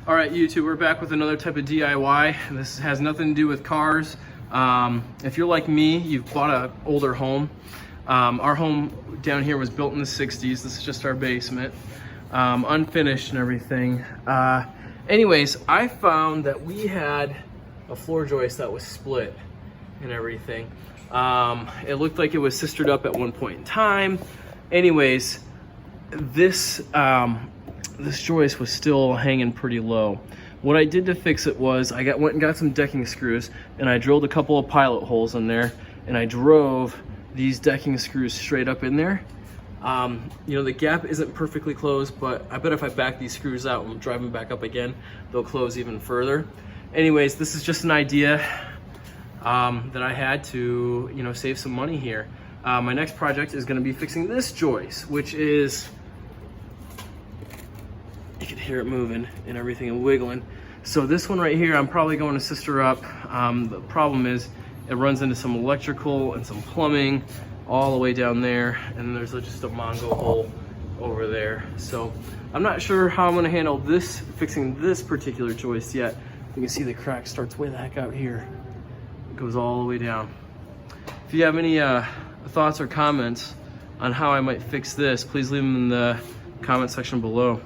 All right, YouTube, we're back with another type of DIY. This has nothing to do with cars. If you're like me, you've bought an older home. Our home down here was built in the 60s. This is just our basement, unfinished and everything. Anyways, I found that we had a floor joist that was split and everything. It looked like it was sistered up at one point in time. Anyways, this joist was still hanging pretty low. What I did to fix it was I went and got some decking screws and I drilled a couple of pilot holes in there and I drove these decking screws straight up in there. You know, the gap isn't perfectly closed, but I bet if I back these screws out and drive them back up again, they'll close even further. Anyways, this is just an idea that I had to, you know, save some money here. My next project is going to be fixing this joist, which is, you can hear it moving and everything and wiggling. So this one right here, I'm probably going to sister up. The problem is it runs into some electrical and some plumbing all the way down there, and there's just a Mongo hole over there. So I'm not sure how I'm going to handle this, fixing this particular joist yet. You can see the crack starts way the heck out here. It goes all the way down. If you have any thoughts or comments on how I might fix this, please leave them in the comment section below.